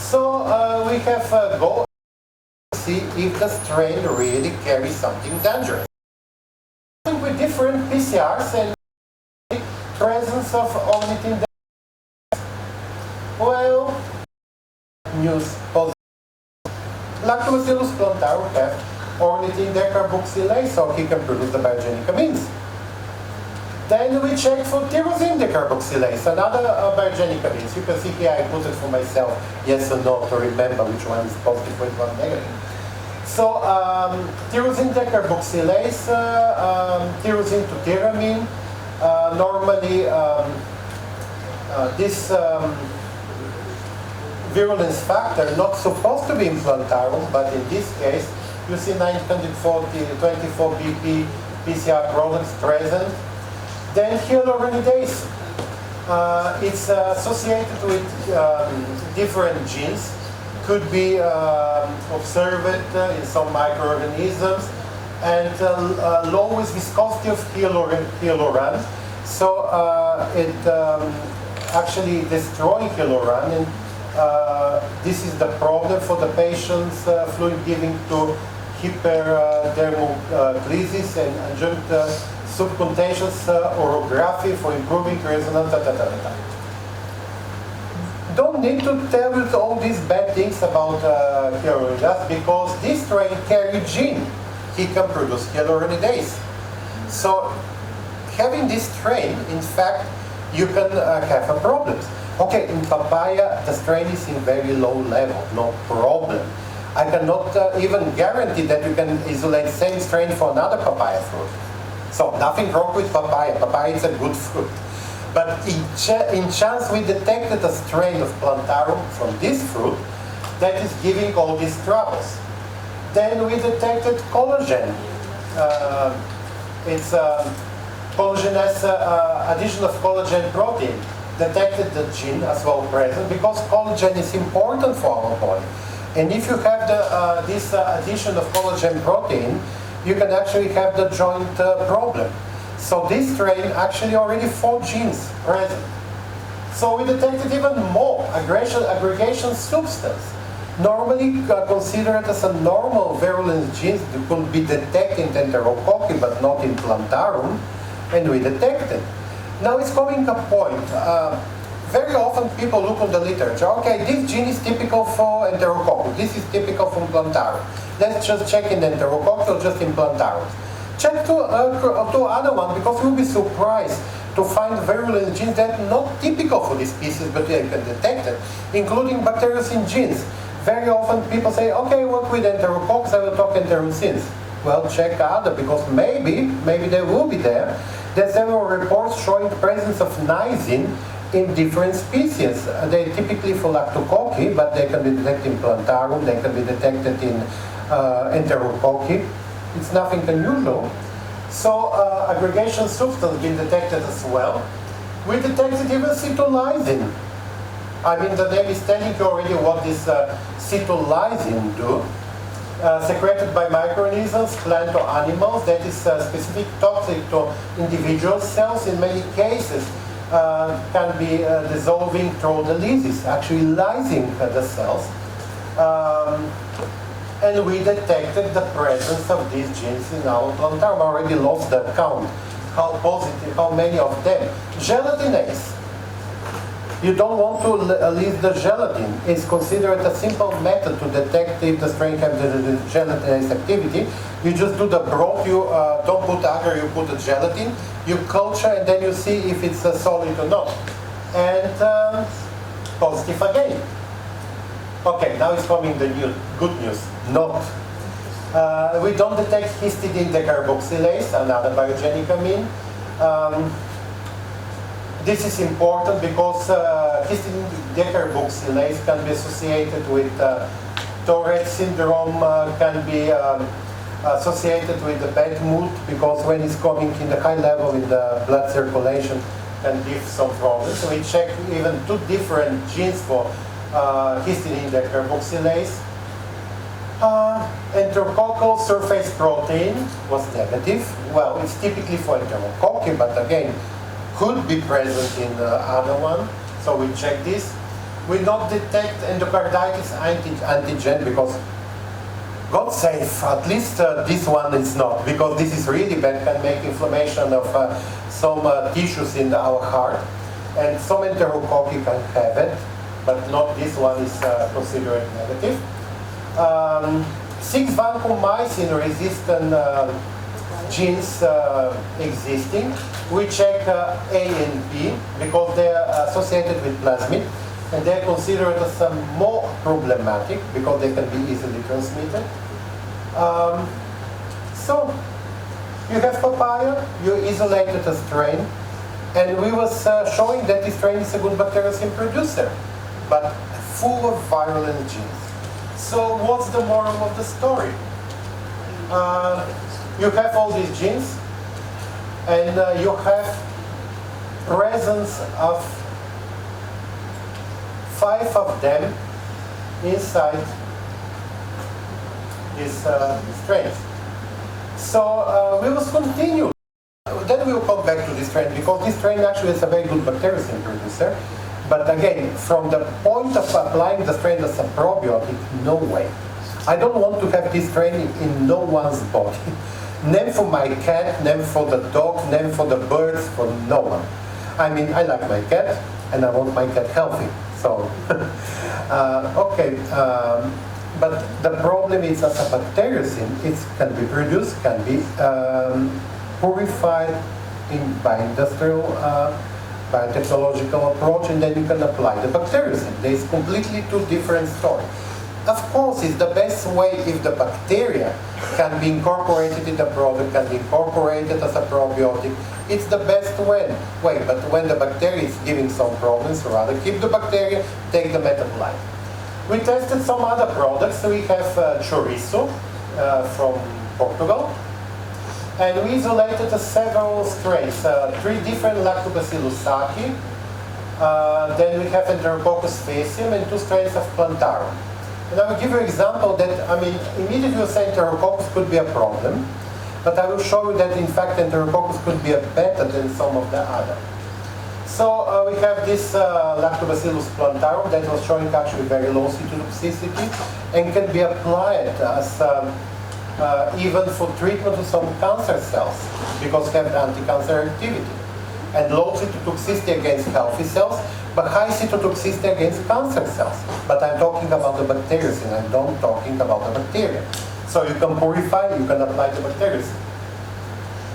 So we have go see if the strain really carries something dangerous. With different PCRs and presence of ornithine. Well, news positive. Lactobacillus plantarum have ornithine decarboxylase, so he can produce the biogenic amines. Then we check for tyrosine decarboxylase, another biogenic amines. You can see here I put it for myself, yes or no, to remember which one is positive, which one negative. So tyrosine decarboxylase, tyrosine to tyramine, normally this virulence factor not supposed to be in plantarum, but in this case you see 940, 24 BP PCR products present. Then hyaluronidase, it's associated with different genes, could be observed in some microorganisms, and lowest viscosity of hyaluron. So it actually destroying hyaluron, and this is the problem for the patients fluid giving to hyperdermoglysis and adjunct subcutaneous orography for improving resonance. Don't need to tell you all these bad things about hyaluronidase, because this strain carries gene. He can produce hyaluronidase. So having this strain, in fact, you can have a problem. Okay, in papaya, the strain is in very low level, no problem. I cannot even guarantee that you can isolate same strain for another papaya fruit. So nothing wrong with papaya. Papaya is a good fruit. But in chance we detected a strain of plantarum from this fruit that is giving all these troubles. Then we detected collagen. It's collagenase, addition of collagen protein. Detected the gene as well present, because collagen is important for our body. And if you have this addition of collagen protein, you can actually have the joint problem. So this strain actually already 4 genes present. So we detected even more aggregation substance. Normally considered as a normal virulence genes that could be detected in enterococci but not in plantarum, and we detected. Now it's coming a point. Very often people look on the literature. Okay, this gene is typical for enterococcus. This is typical from plantarum. Let's just check in enterococcus or just in plantarum. Check two other ones, because you'll be surprised to find virulent genes that are not typical for this species, but they can detect it, including bacteriocin genes. Very often people say, okay, work with enterococcus, I will talk enterocins. Well, check other, because maybe they will be there. There's several reports showing the presence of nisin in different species. They're typically for lactococci, but they can be detected in plantarum, they can be detected in enterococci. It's nothing unusual. So aggregation substance being detected as well. We detected even cytolysine. I mean, the name is telling you already what this cytolysine do. Secreted by microorganisms, plant or animals, that is specific toxic to individual cells. In many cases, can be dissolving through the lysis, actually lysing the cells. And we detected the presence of these genes in our plantarum. I already lost the count, how many of them. Gelatinase. You don't want to list the gelatin. It's considered a simple method to detect if the strain has the gelatinase activity. You just do the broth, you don't put agar, you put the gelatin, you culture, and then you see if it's a solid or not. And positive again. Okay, now it's coming the good news. Not. We don't detect histidine decarboxylase, another biogenic amine. This is important because histidine decarboxylase can be associated with Tourette syndrome, can be associated with the bad mood, because when it's coming in the high level in the blood circulation can give some problems. So we checked even 2 different genes for histidine decarboxylase. Enterococcal surface protein was negative. Well, it's typically for enterococci, but again, could be present in the other one. So we check this. We not detect endocarditis antigen because, God save, at least this one is not, because this is really bad, can make inflammation of some tissues in our heart, and some enterococci can have it, but not this one is considered negative. 6 vancomycin resistant genes existing. We check A and B because they are associated with plasmid, and they are considered as more problematic because they can be easily transmitted. So you have papaya, you isolated a strain, and we was showing that this strain is a good bacteriocin producer, but full of virulent genes. So what's the moral of the story? You have all these genes, and you have presence of 5 of them inside these strains. So we will continue. Then we will come back to this strain because this strain actually is a very good bacteriocin producer. But again, from the point of applying the strain as a probiotic, no way. I don't want to have this strain in no one's body. Name for my cat, name for the dog, name for the birds, for no one. I mean, I like my cat, and I want my cat healthy. So, okay. But the problem is as a bacteriocin, it can be produced, can be purified by industrial, biotechnological approach, and then you can apply the bacteriocin. There's completely 2 different stories. Of course, it's the best way if the bacteria can be incorporated in the product, can be incorporated as a probiotic. It's the best way, but when the bacteria is giving some problems, rather keep the bacteria, take the metabolite. We tested some other products. We have chorizo from Portugal, and we isolated several strains, 3 different Lactobacillus sacchi, then we have Enterococcus faecium and 2 strains of plantarum. And I will give you an example that, I mean, immediately you say Enterococcus could be a problem, but I will show you that in fact Enterococcus could be better than some of the other. So we have this Lactobacillus plantarum that was showing actually very low cytotoxicity and can be applied as even for treatment of some cancer cells because have anti-cancer activity. And low cytotoxicity against healthy cells, but high cytotoxicity against cancer cells. But I'm talking about the bacteriocin, I'm not talking about the bacteria. So you can purify, you can apply the bacteriocin.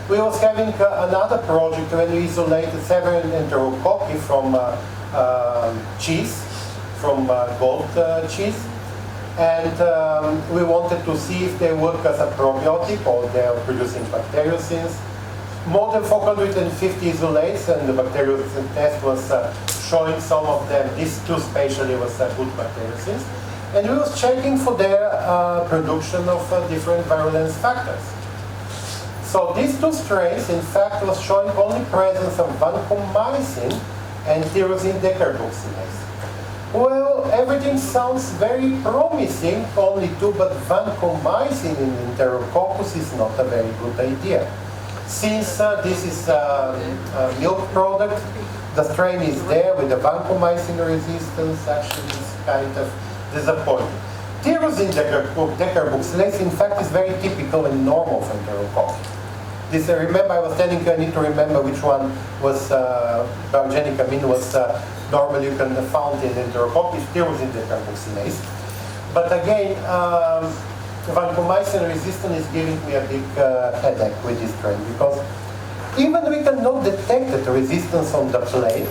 We was having another project when we isolated several enterococci from cheese, from goat cheese. And we wanted to see if they work as a probiotic or they are producing bacteriocins. More than 450 isolates, and the bacteriocin test was showing some of them. These 2 spatially was good bacteriocins. And we was checking for their production of different virulence factors. So these 2 strains, in fact, was showing only presence of vancomycin and tyrosine decarboxylase. Well, everything sounds very promising, only 2, but vancomycin in Enterococcus is not a very good idea. Since this is a milk product, the strain is there with the vancomycin resistance, actually is kind of disappointing. Tyrosine decarboxylase, in fact, is very typical and normal for Enterococcus. This, remember, I was telling you, I need to remember which one was biogenic amine was normally you can found in Enterococcus, tyrosine decarboxylase. But again, vancomycin resistance is giving me a big headache with this strain because even we cannot detect the resistance on the plate.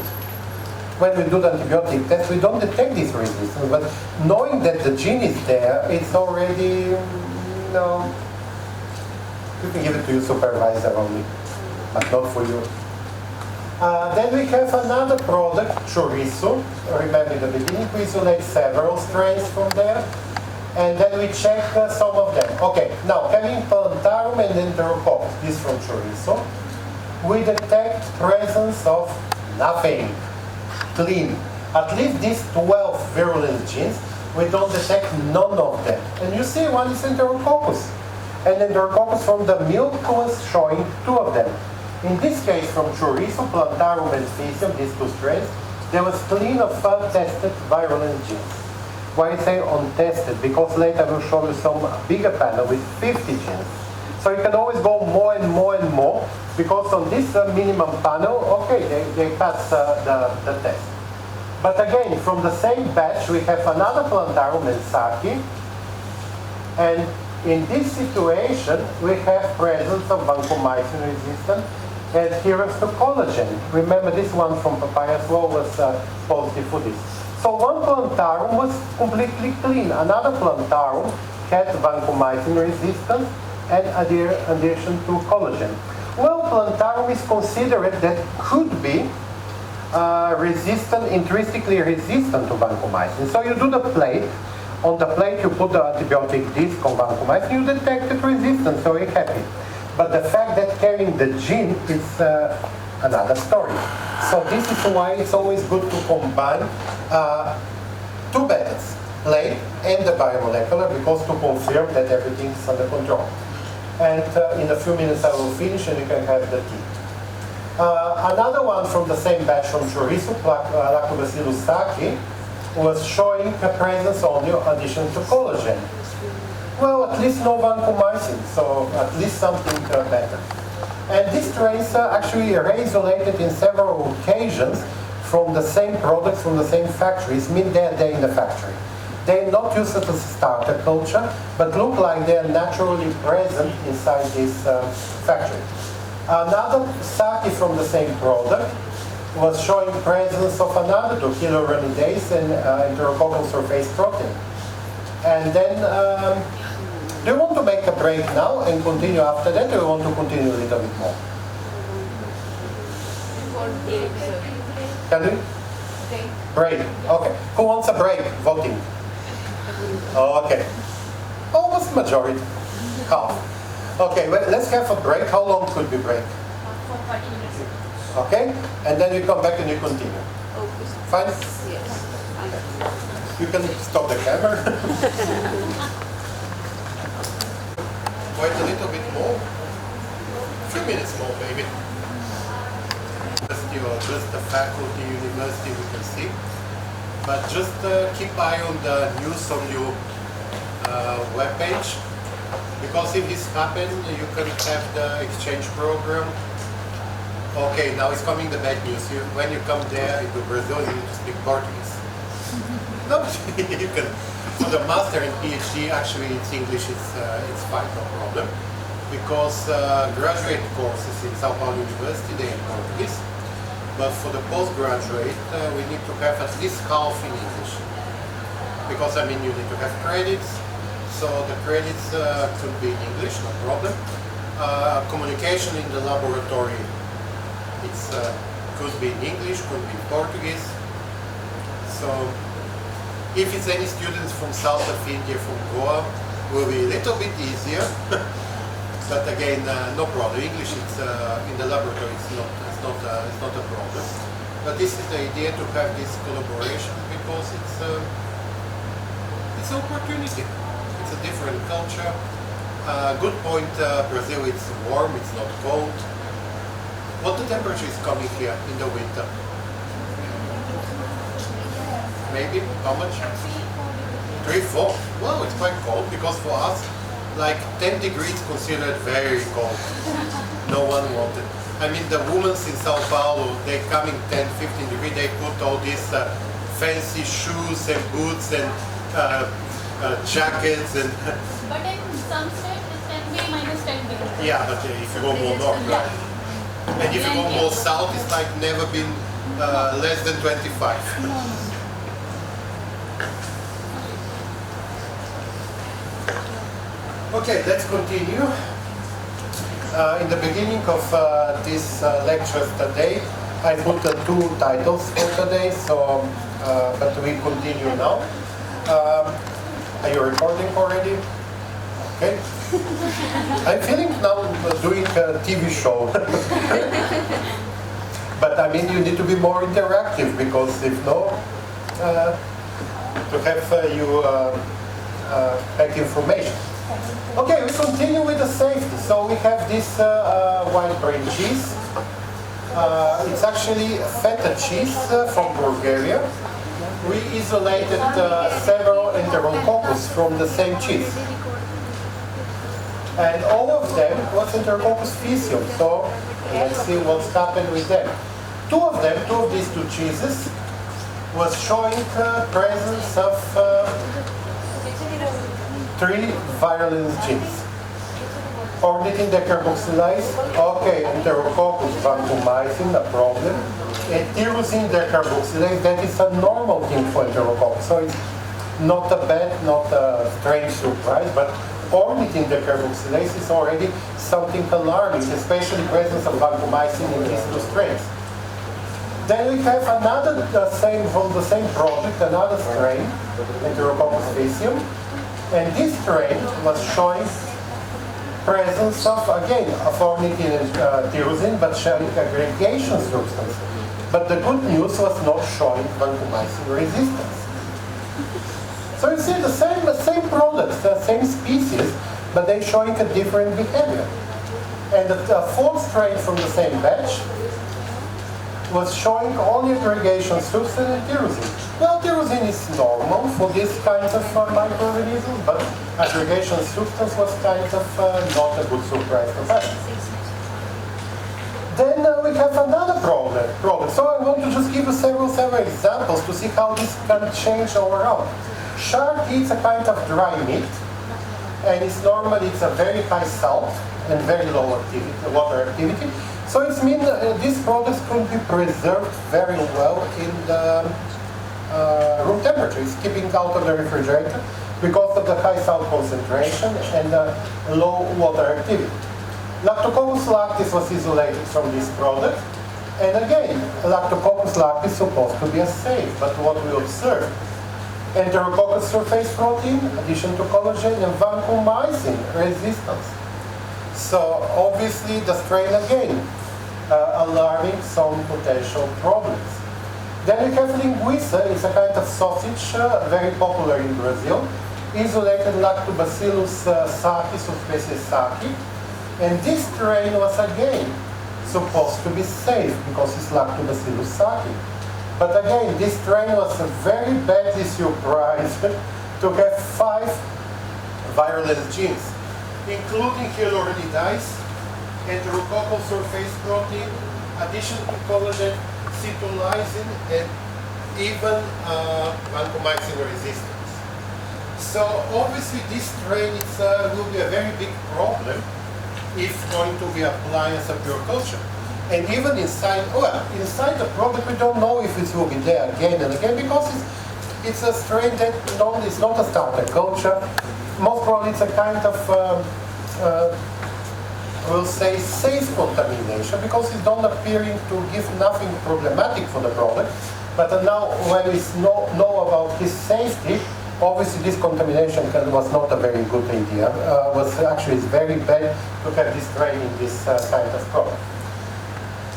When we do the antibiotic test, we don't detect this resistance, but knowing that the gene is there, it's already, you know, you can give it to your supervisor only, but not for you. Then we have another product, chorizo. Remember in the beginning, we isolate several strains from there. And then we check some of them. Okay, now having plantarum and enterococcus, this from chorizo, we detect presence of nothing, clean. At least these 12 virulent genes, we don't detect none of them. And you see one is enterococcus. And enterococcus from the milk was showing 2 of them. In this case, from chorizo, plantarum, and faecium, these 2 strains, There was clean of untested virulent genes. Why I say untested? Because later I will show you some bigger panel with 50 genes. So you can always go more and more and more, because on this minimum panel, okay, they pass the test. But again, from the same batch, we have another plantarum and Saki, and in this situation, we have presence of vancomycin-resistant adherence to collagen. Remember, this one from papaya as well was positive for this. So one plantarum was completely clean. Another plantarum had vancomycin resistance and adhesion to collagen. Well, plantarum is considered that could be intrinsically resistant to vancomycin. So you do the plate. On the plate, you put the antibiotic disc on vancomycin, you detected resistance, so you're happy. But the fact that carrying the gene is another story. So this is why it's always good to combine two methods, plate and the biomolecular, because to confirm that everything is under control. And in a few minutes I will finish and you can have the tea. Another one from the same batch from chorizo, Lactobacillus saki, was showing a presence only addition to collagen. Well, at least no vancomycin, so at least something better. And these strains actually are isolated in several occasions from the same products, from the same factories, mean they're there in the factory. They're not used as a starter culture, but look like they're naturally present inside this factory. Another sake from the same product was showing presence of another 2 hyaluronidase and enterococcal surface protein. And then, do you want to make a break now and continue after that, or do you want to continue a little bit more? Can we? Break. Okay. Who wants a break? Voting. Okay. Almost majority. Half. Okay, well, let's have a break. How long could we break? For 30 minutes. Okay? And then you come back and you continue. Okay. Fine? Yes. You can stop the camera. Wait a little bit more. A few minutes more, maybe. Just the faculty, university, we can see. But just keep eye on the news on your webpage. Because if this happens, you can have the exchange program. Okay, now it's coming the bad news. When you come there into Brazil, you need to speak Portuguese. No, you can. For the master and PhD, actually, it's English. It's fine, no problem. Because graduate courses in São Paulo University, they're in Portuguese. But for the postgraduate, we need to have at least half in English. Because, I mean, you need to have credits. So the credits could be in English, no problem. Communication in the laboratory, could be in English, could be in Portuguese. So if it's any students from south of India, from Goa, will be a little bit easier. But again, no problem. English, in the laboratory, it's not a problem. But this is the idea, to have this collaboration, because it's an opportunity. It's a different culture. Good point, Brazil, it's warm, it's not cold. What the temperature is coming here in the winter? Maybe? How much? 3, 4. Well, it's quite cold, because for us, like 10 degrees considered very cold. No one wanted. I mean, the women in Sao Paulo, they coming 10, 15 degrees, they put all these fancy shoes and boots and jackets and... But in some states, it can be minus 10 degrees. Yeah, but if you go more north, right? And if you go more south, it's like never been less than 25. Okay, let's continue. In the beginning of this lecture today, I put 2 titles for today, so but we continue now. Are you recording already? Okay. I'm feeling now doing a TV show. But I mean, you need to be more interactive, because if no, to have you back information. Okay, we continue with the safety. So we have this white brain cheese. It's actually feta cheese from Bulgaria. We isolated several enterococcus from the same cheese. And all of them was Enterococcus faecium. So let's see what's happened with them. Two of these two cheeses, was showing presence of 3 virulence genes. Ornithine decarboxylase, okay, Enterococcus vancomycin, a problem. And tyrosine decarboxylase, that is a normal thing for Enterococcus. So it's not a bad, not a strange surprise, but ornithine decarboxylase is already something alarming, especially presence of vancomycin in these two strains. Then we have another, from the same project, another strain, Enterococcus faecium, and this strain was showing presence of, again, of ornithine and tyrosine, but showing aggregation substance. But the good news was not showing vancomycin resistance. So you see the same products, the same species, but they're showing a different behavior. And the fourth strain from the same batch was showing only aggregation substance and tyrosine. Well, tyrosine is normal for these kinds of microorganisms, but aggregation substance was kind of not a good surprise for us. Then we have another problem. So I want to just give you several examples to see how this can change overall. Shark eats a kind of dry meat, and it's a very high salt and very low water activity. So it means these products can be preserved very well in the room temperature. It's keeping out of the refrigerator because of the high salt concentration and low water activity. Lactococcus lactis was isolated from this product. And again, Lactococcus lactis is supposed to be safe, but what we observed, Enterococcus surface protein, addition to collagen, and vancomycin resistance. So obviously the strain again, alarming some potential problems. Then we have linguiça, it's a kind of sausage, very popular in Brazil. Isolated Lactobacillus saki, subspecies saki. And this strain was again supposed to be safe because it's Lactobacillus saki. But again, this strain was very badly surprised to have 5 virulence genes, including hyaluronidase, enterococcal surface protein, addition to collagen, cytolysine, and even vancomycin resistance. So obviously this strain will be a very big problem if going to be applied as a pure culture. And even inside the product, we don't know if it will be there again and again because it's a strain that is not a starter culture. Most probably it's a kind of, we'll say, safe contamination because it's not appearing to give nothing problematic for the product. But now when we know about his safety, obviously this contamination was not a very good idea. It's very bad to have this strain in this kind of product.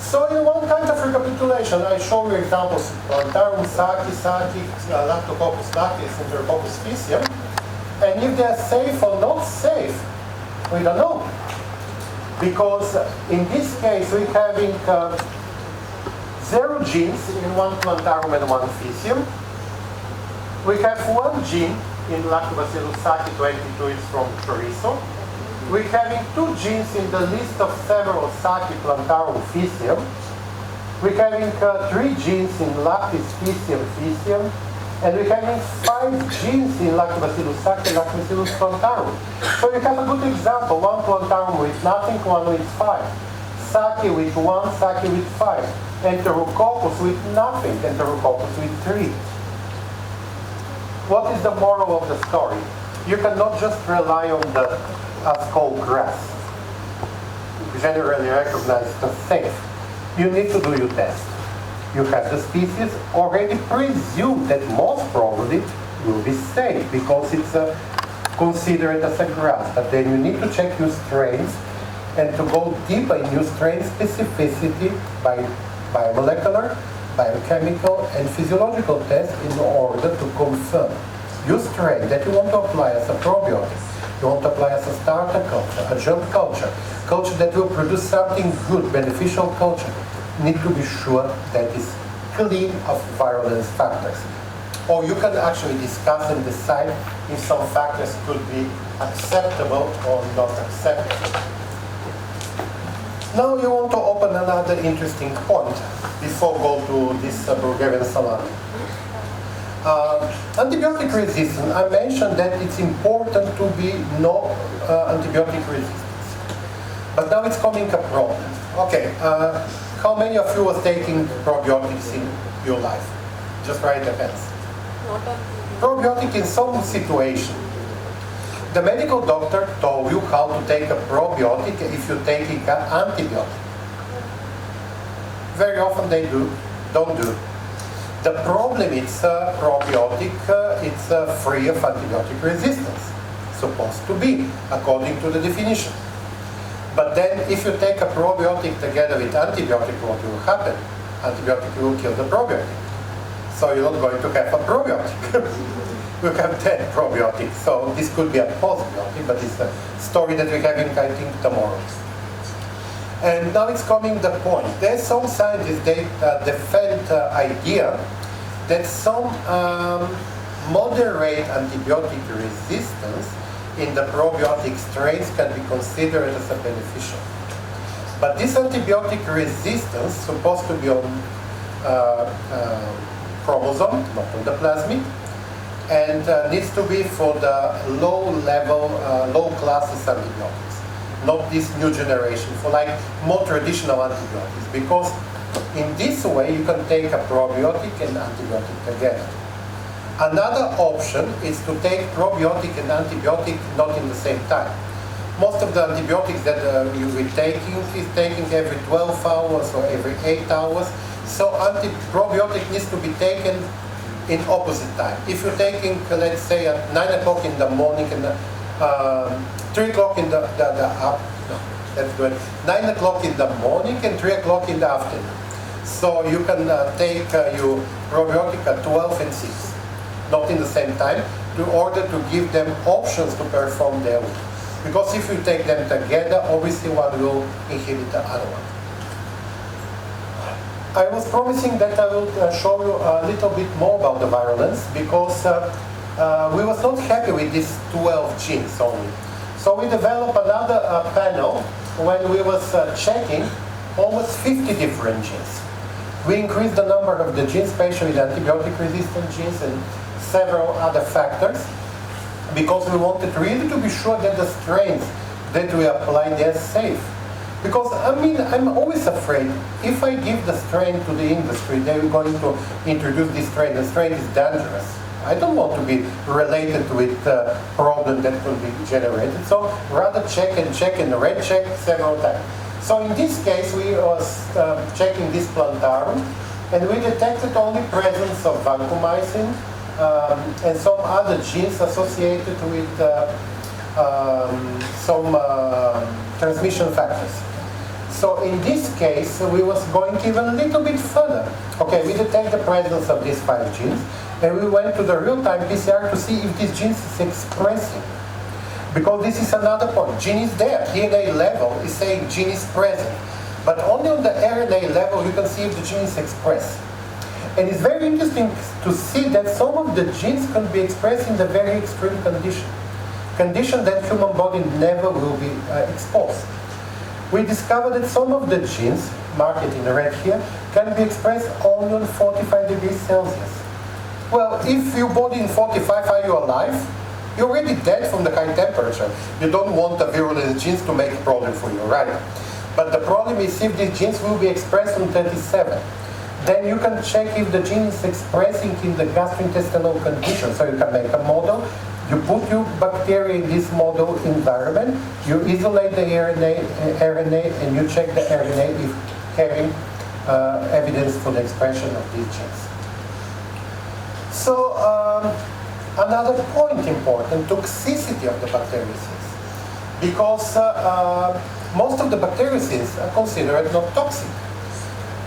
So in one kind of recapitulation, I show you examples: Plantarum, Saki, Lactococcus lactis, Enterococcus faecium. And if they are safe or not safe, we don't know. Because in this case, we're having 0 genes in one Plantarum and one faecium. We have 1 gene in Lactobacillus saki 22 is from chorizo. We're having 2 genes in the list of several Saki, Plantarum, faecium. We're having 3 genes in Lactis, faecium, and we're having 5 genes in Lactobacillus saki, Lactobacillus plantarum. So you have a good example: 1 plantarum with nothing, 1 with 5. Saki with 1, Saki with 5. Enterococcus with nothing, Enterococcus with 3. What is the moral of the story? You cannot just rely on the called grass, generally recognized as safe. You need to do your test. You have the species already presumed that most probably will be safe because it's considered as a grass. But then you need to check your strains and to go deeper in your strain specificity by biomolecular, biochemical, and physiological tests in order to confirm your strain that you want to apply as a probiotic. You want to apply as a starter culture, adjunct culture, culture that will produce something good, beneficial culture. need to be sure that it's clean of virulence factors. Or you can actually discuss and decide if some factors could be acceptable or not acceptable. Now you want to open another interesting point before go to this Bulgarian salami. Antibiotic resistance, I mentioned that it's important to be no antibiotic resistance. But now it's coming a problem. Okay, how many of you was taking probiotics in your life? Just raise your hands. Probiotic in some situation. The medical doctor told you how to take a probiotic if you're taking an antibiotic. Very often they don't do. The problem is probiotic, it's free of antibiotic resistance. Supposed to be, according to the definition. But then if you take a probiotic together with antibiotic, what will happen? Antibiotic will kill the probiotic. So you're not going to have a probiotic. You have 10 probiotics. So this could be a postbiotic, but it's a story that we're having, I think, tomorrow. And now it's coming the point. There's some scientists, they defend the idea that some moderate antibiotic resistance in the probiotic strains can be considered as a beneficial. But this antibiotic resistance is supposed to be on chromosome, not on the plasmid, and needs to be for the low-level, low-classes antibiotics, not this new generation, for like more traditional antibiotics, because in this way you can take a probiotic and antibiotic together. Another option is to take probiotic and antibiotic not in the same time. Most of the antibiotics that you'll be taking is taking every 12 hours or every 8 hours, so probiotic needs to be taken in opposite time. If you're taking, let's say, at 9 o'clock in the morning and 3 o'clock in the no, let's do it. 9 o'clock in the morning and 3 o'clock in the afternoon. So you can take your probiotic at 12 and 6, not in the same time, in order to give them options to perform their work. Because if you take them together, obviously one will inhibit the other one. I was promising that I will show you a little bit more about the virulence, because we was not happy with these 12 genes only. So we developed another panel when we was checking almost 50 different genes. We increased the number of the genes, especially the antibiotic-resistant genes and several other factors, because we wanted really to be sure that the strains that we apply, they're safe. Because, I mean, I'm always afraid, if I give the strain to the industry, they're going to introduce this strain. The strain is dangerous. I don't want to be related with a problem that could be generated. So rather check and red check several times. So in this case, we was checking this plantarum, and we detected only presence of vancomycin and some other genes associated with some transmission factors. So in this case, we was going even a little bit further. Okay, we detect the presence of these 5 genes, and we went to the real-time PCR to see if this gene is expressing. Because this is another point. Gene is there. DNA level is saying gene is present. But only on the RNA level you can see if the gene is expressed. And it's very interesting to see that some of the genes can be expressed in the very extreme condition that human body never will be exposed. We discovered that some of the genes, marked in red here, can be expressed only on 45 degrees Celsius. Well, if your body in 45, are you alive? You're already dead from the high temperature. You don't want the virulent genes to make a problem for you, right? But the problem is if these genes will be expressed on 37. Then you can check if the gene is expressing in the gastrointestinal condition. So you can make a model. You put your bacteria in this model environment. You isolate the RNA, and you check the RNA if carrying evidence for the expression of these genes. So another point important, toxicity of the bacteriocins. Because most of the bacteriocins are considered not toxic.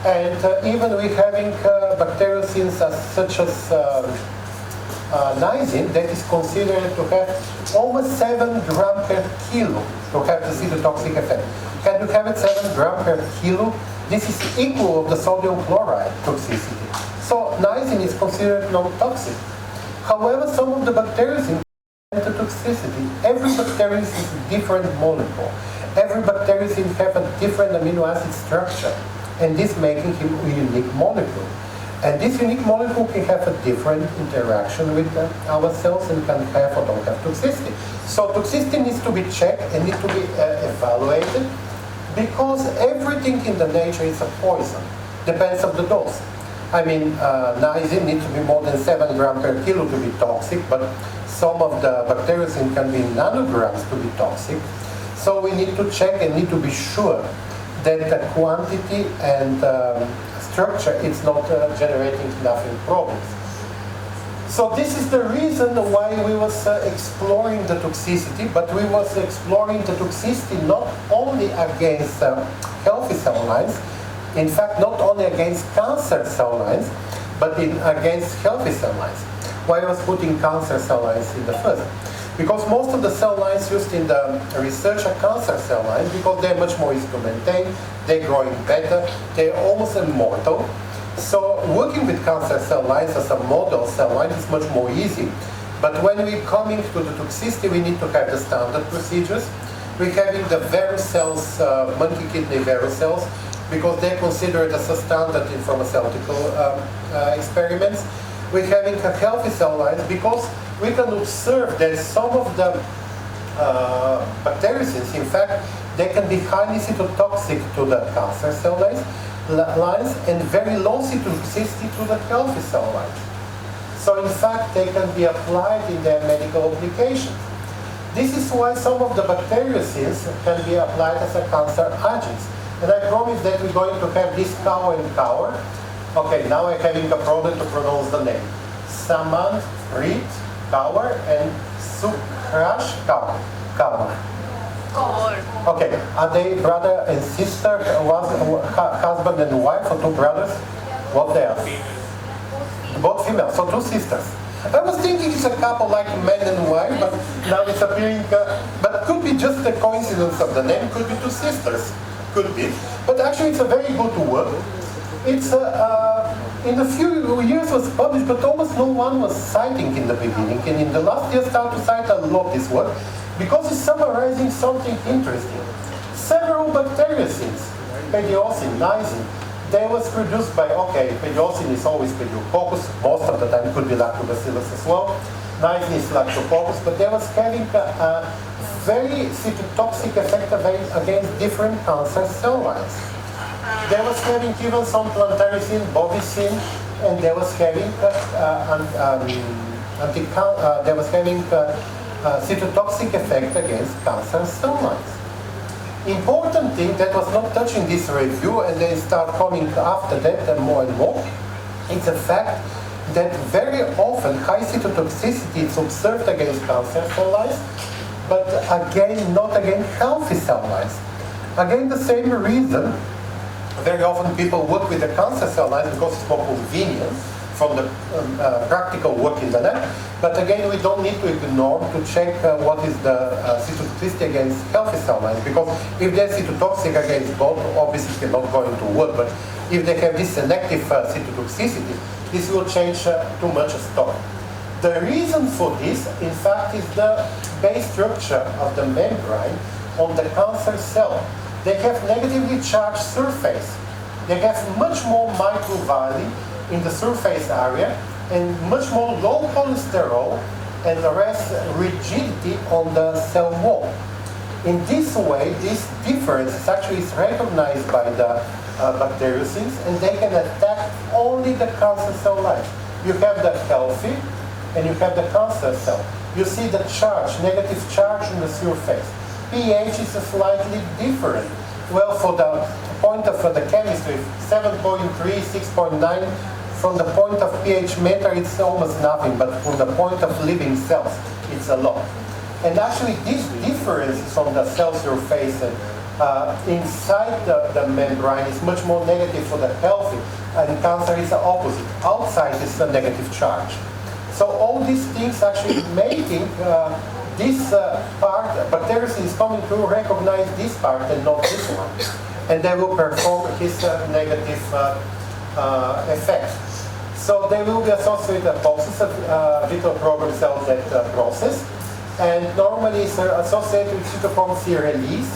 And even we having bacteriocins such as niacin that is considered to have almost 7 grams per kilo to have the cytotoxic effect. Can you have it 7 grams per kilo This is equal of the sodium chloride toxicity. So niacin is considered non-toxic. However, some of the bacteriocins have toxicity. Every bacteriocin is a different molecule. Every bacteriocin have a different amino acid structure, and this making him a unique molecule. And this unique molecule can have a different interaction with our cells and can have or don't have toxicity. So toxicity needs to be checked and needs to be evaluated, because everything in the nature is a poison. Depends on the dose. I mean, niacin needs to be more than 7 grams per kilo to be toxic, but some of the bacteriocin can be nanograms to be toxic. So we need to check and need to be sure that the quantity and structure is not generating nothing problems. So this is the reason why we was exploring the toxicity, but we was exploring the toxicity not only against healthy cell lines, in fact not only against cancer cell lines, but against healthy cell lines. Why I was putting cancer cell lines in the first? Because most of the cell lines used in the research are cancer cell lines, because they're much more easy to maintain, they're growing better, they're almost immortal. So working with cancer cell lines as a model cell line is much more easy. But when we're coming to the toxicity, we need to have the standard procedures. We're having the virus cells, monkey kidney virus cells, because they're considered as a standard in pharmaceutical experiments. We're having a healthy cell lines because we can observe that some of the bacteriocins, in fact, they can be highly cytotoxic to the cancer cell lines and very low cytotoxicity to the healthy cell lines. So in fact, they can be applied in their medical applications. This is why some of the bacteriocins can be applied as a cancer agents. And I promise that we're going to have this cow and cower. Okay, now I'm having a problem to pronounce the name. Samant, Reed, Cower, and Sukrash Cower. Okay, are they brother and sister, husband and wife, or two brothers? What they are? Both female, so two sisters. I was thinking it's a couple like man and wife, but now it's appearing, but could be just a coincidence of the name, could be two sisters, could be. But actually it's a very good work. It's in a few years was published, but almost no one was citing in the beginning. And in the last year started to cite a lot this work, because it's summarizing something interesting. Several bacteriocins, pediocin, niacin, they was produced by, okay, pediocin is always pediococcus, most of the time could be lactobacillus as well. Niacin is lactococcus, but they was having a very cytotoxic effect against different cancer cell lines. They was having even some plantaricin, bovicin, and they was having cytotoxic effect against cancer cell lines. Important thing that was not touching this review, and they start coming after that and more, it's the fact that very often high cytotoxicity is observed against cancer cell lines, but again, not against healthy cell lines. Again, the same reason. Very often people work with the cancer cell lines because it's more convenient from the practical work in the lab. But again, we don't need to ignore to check what is the cytotoxicity against healthy cell lines, because if they're cytotoxic against both, obviously it's not going to work. But if they have this selective cytotoxicity, this will change too much a story. The reason for this, in fact, is the base structure of the membrane on the cancer cell. They have negatively charged surface. They have much more microvilli in the surface area and much more low cholesterol and less rigidity on the cell wall. In this way, this difference is actually recognized by the bacteriocins, and they can attack only the cancer cell lines. You have the healthy and you have the cancer cell. You see the charge, negative charge on the surface. pH is slightly different. Well, for the point of the chemistry, 7.3, 6.9, from the point of pH meter, it's almost nothing, but from the point of living cells, it's a lot. And actually, this difference on the cell surface and inside the membrane is much more negative for the healthy, and cancer is the opposite. Outside is a negative charge. So all these things actually making this part, bacteriocin is coming to recognize this part and not this one. and they will perform his negative effect. So they will be associated with apoptosis of vital program cells that process, and normally it's associated with cytochrome C release,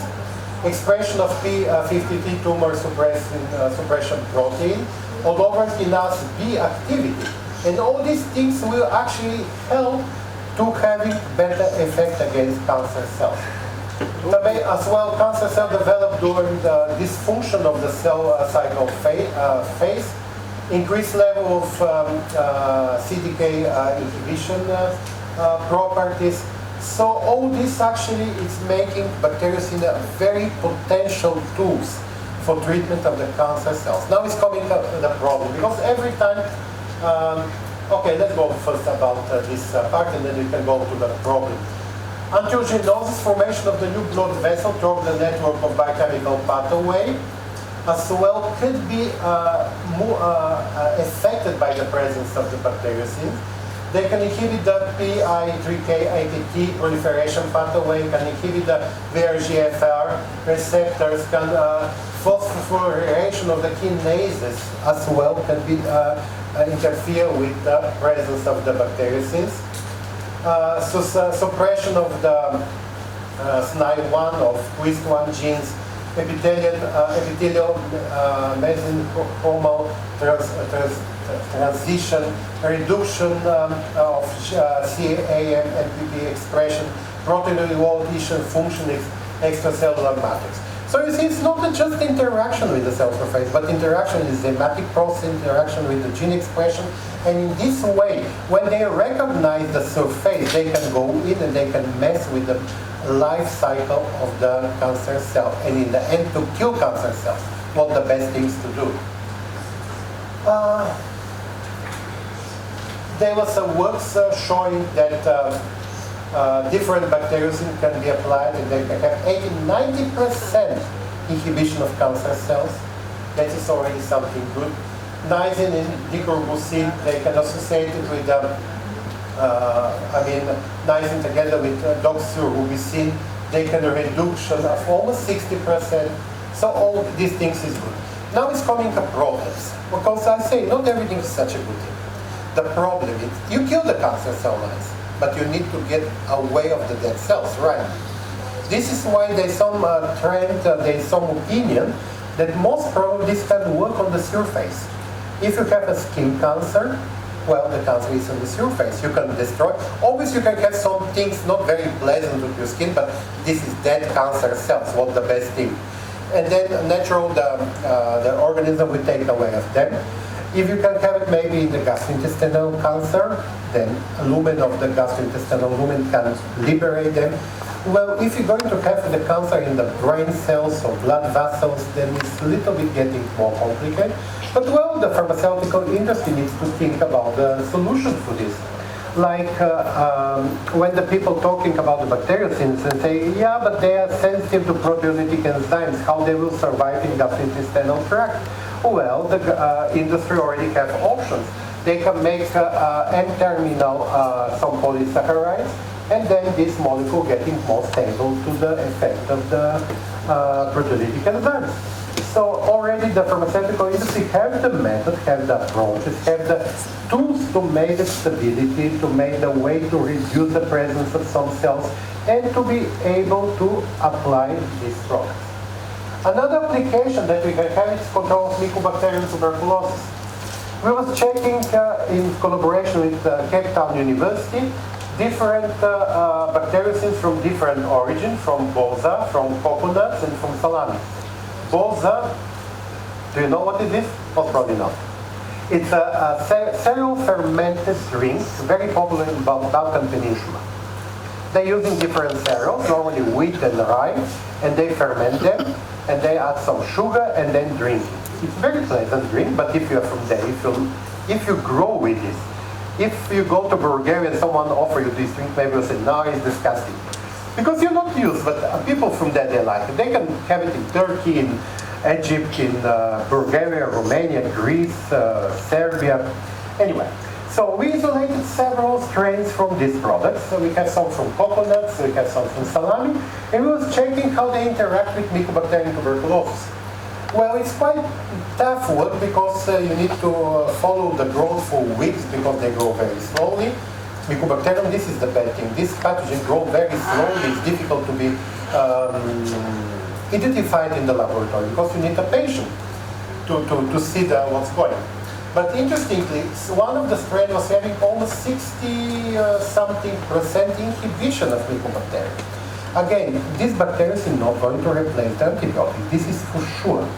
expression of P53 tumor suppression protein, all-over kinase B activity. And all these things will actually help to having better effect against cancer cells. As well, cancer cells develop during the dysfunction of the cell cycle phase, increased level of CDK inhibition properties. So all this actually is making bacteriocin a very potential tools for treatment of the cancer cells. Now it's coming to the problem, because every time, okay, let's go first about this part, and then we can go to the problem. Angiogenesis, formation of the new blood vessel through the network of biochemical pathway, as well could be affected by the presence of the bacteriocin. They can inhibit the PI3K-AKT proliferation pathway, can inhibit the VRGFR receptors, can phosphorylation of the kinases as well can be interfere with the presence of the bacteriocins. Suppression of the SNI1 of WIST1 genes, epithelial mesenchymal transition, reduction of CAM and PP expression, protein evolution function extracellular matrix. So you see, it's not just interaction with the cell surface, but interaction with the enzymatic process, interaction with the gene expression. And in this way, when they recognize the surface, they can go in and they can mess with the life cycle of the cancer cell. And in the end, to kill cancer cells, what the best things to do. There was some works showing that different bacteriocin can be applied, and they can have 80–90% inhibition of cancer cells. That is already something good. Niacin and dicrobuzin, they can associate it with, niacin together with doxorubicin, they can reduction of almost 60%. So all these things is good. Now it's coming to problems, because I say not everything is such a good thing. The problem is you kill the cancer cell lines, but you need to get away of the dead cells, right? This is why there's some trend, there's some opinion that most probably this can work on the surface. If you have a skin cancer, well, the cancer is on the surface. You can destroy. Always you can have some things not very pleasant with your skin, but this is dead cancer cells, what the best thing. And then natural, the organism will take away of them. If you can have it maybe in the gastrointestinal cancer, then a lumen of the gastrointestinal lumen can liberate them. Well, if you're going to have the cancer in the brain cells or blood vessels, then it's a little bit getting more complicated. But well, the pharmaceutical industry needs to think about the solution for this. Like when the people talking about the bacteriocins and say, yeah, but they are sensitive to proteolytic enzymes, how they will survive in gastrointestinal tract? Well, the industry already have options. They can make N-terminal some polysaccharides, and then this molecule getting more stable to the effect of the proteolytic enzymes. So already the pharmaceutical industry have the method, have the approaches, have the tools to make the stability, to make the way to reduce the presence of some cells, and to be able to apply these products. Another application that we can have is control of Mycobacterium tuberculosis. We was checking in collaboration with Cape Town University different bacteriocins from different origins, from boza, from coconuts, and from salami. Boza, do you know what it is? Well, probably not. It's a cereal fermented drink, very popular in Balkan Peninsula. They're using different cereals, normally wheat and rye, and they ferment them, and they add some sugar and then drink it. It's a very pleasant drink, but if you're from there, if you grow with this, if you go to Bulgaria and someone offer you this drink, maybe you'll say, no, it's disgusting. Because you're not used, but people from there, they like it. They can have it in Turkey, in Egypt, in Bulgaria, Romania, Greece, Serbia. Anyway, so we isolated several strains from these products. So we have some from coconuts, we have some from salami, and we was checking how they interact with Mycobacterium tuberculosis. Well, it's quite tough work because you need to follow the growth for weeks because they grow very slowly. Mycobacterium, this is the bad thing. This pathogen grows very slowly. It's difficult to be identified in the laboratory because you need a patient to see what's going. But interestingly, one of the strains was having almost 60-something% inhibition of Mycobacterium. Again, this bacteria is not going to replace the antibiotic. This is for sure.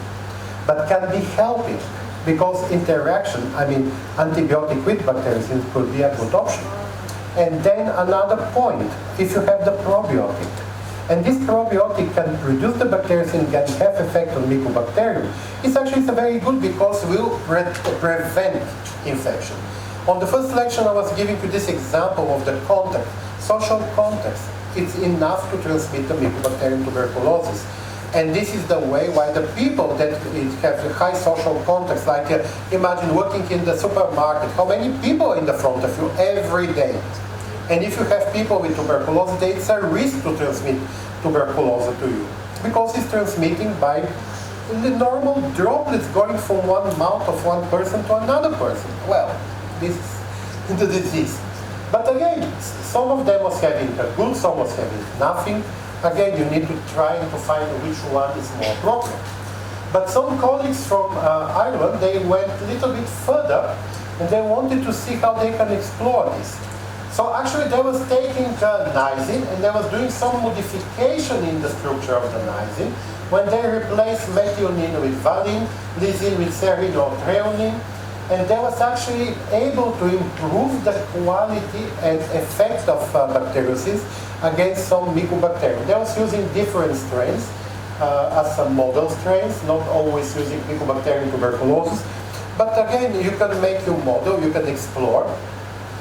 But can be helping because interaction, antibiotic with bacteria could be a good option. And then another point, if you have the probiotic, and this probiotic can reduce the bacteria and can have effect on Mycobacterium, it's actually very good because it will prevent infection. On the first lecture I was giving you this example of the contact, social context. It's enough to transmit the Mycobacterium tuberculosis. And this is the way why the people that have high social contacts, like imagine working in the supermarket, how many people in the front of you every day? And if you have people with tuberculosis, it's a risk to transmit tuberculosis to you because it's transmitting by the normal droplets going from one mouth of one person to another person. Well, this is the disease. But again, some of them was having a good, some was having nothing. Again, you need to try to find which one is more appropriate. But some colleagues from Ireland, they went a little bit further and they wanted to see how they can explore this. So actually they was taking niacin and they was doing some modification in the structure of the niacin when they replaced methionine with valine, lysine with serine or threonine, and they was actually able to improve the quality and effect of bacteriosis against some Mycobacterium. They was using different strains as some model strains, not always using Mycobacterium tuberculosis. But again, you can make your model, you can explore,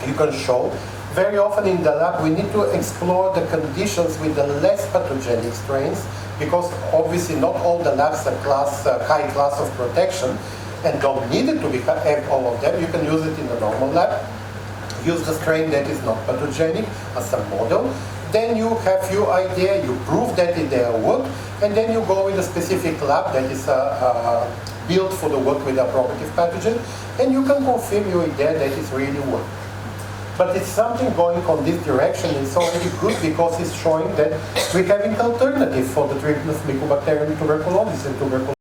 you can show. Very often in the lab, we need to explore the conditions with the less pathogenic strains because obviously not all the labs are high class of protection and don't need it to be all of them. You can use it in the normal lab. Use the strain that is not pathogenic as a model. Then you have your idea, you prove that it work, and then you go in a specific lab that is built for the work with a property pathogen, and you can confirm your idea that it's really work. But it's something going on this direction. It's already good because it's showing that we're having alternative for the treatment of Mycobacterium tuberculosis and tuberculosis.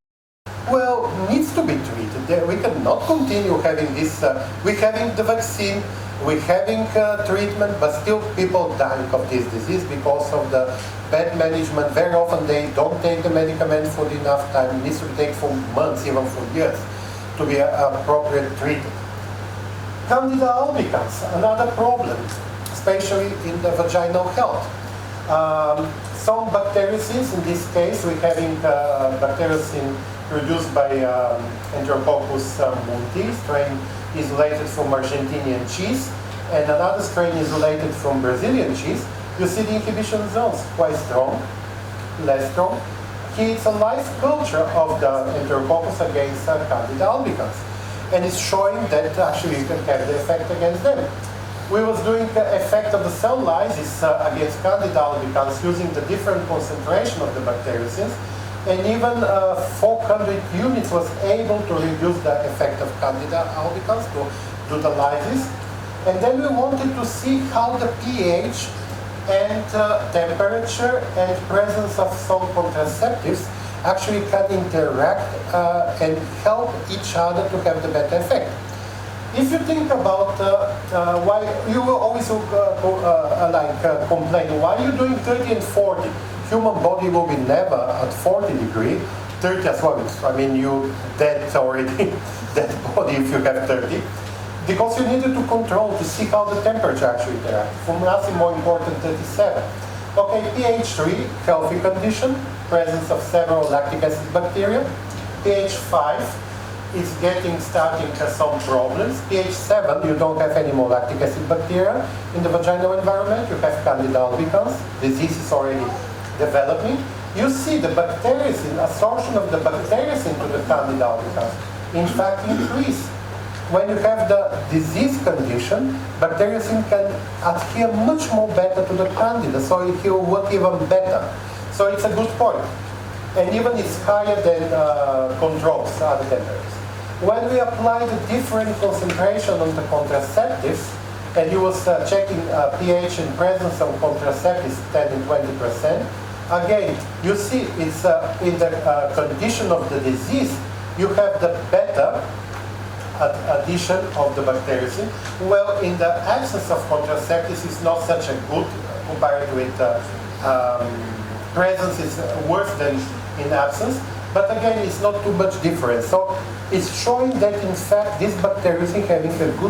Well, needs to be treated. We cannot continue having this. We're having the vaccine, we're having treatment, but still people dying of this disease because of the bad management. Very often they don't take the medicament for enough time. It needs to take for months, even for years, to be appropriate treated. Candida albicans, another problem, especially in the vaginal health. Some bacteriocins, in this case, we're having bacteriocin produced by Enterococcus monti, strain isolated from Argentinian cheese, and another strain isolated from Brazilian cheese. You see the inhibition zones, quite strong, less strong. Here it's a live culture of the Enterococcus against Candida albicans. And it's showing that actually you can have the effect against them. We was doing the effect of the cell lysis against Candida albicans using the different concentration of the bacteriocins, and even 400 units was able to reduce the effect of Candida albicans to do the lysis. And then we wanted to see how the pH and temperature and presence of some contraceptives actually can interact and help each other to have the better effect. If you think about why you will always complain, why are you doing 30 and 40? Human body will be never at 40 degrees, 30 as well. You dead already, dead body if you have 30. Because you needed to control to see how the temperature actually interacts. For nothing more important, 37. Okay, pH 3, healthy condition, presence of several lactic acid bacteria. pH 5 is starting some problems. pH 7, you don't have any more lactic acid bacteria. In the vaginal environment, you have Candida albicans. Disease is already developing. You see the bacteriocin, absorption of the bacteriocin into the Candida albicans, in fact, increase. When you have the disease condition, bacteriocin can adhere much more better to the Candida, so it will work even better. So it's a good point. and even it's higher than controls, other temperatures. When we apply the different concentration on the contraceptives, and you was checking pH in presence of contraceptives 10 and 20%, again, you see it's in the condition of the disease, you have the better addition of the bactericin. Well, in the absence of contraceptives, it's not such a good compared with presence is worse than in absence, but again, it's not too much difference. So it's showing that in fact this bactericin having a good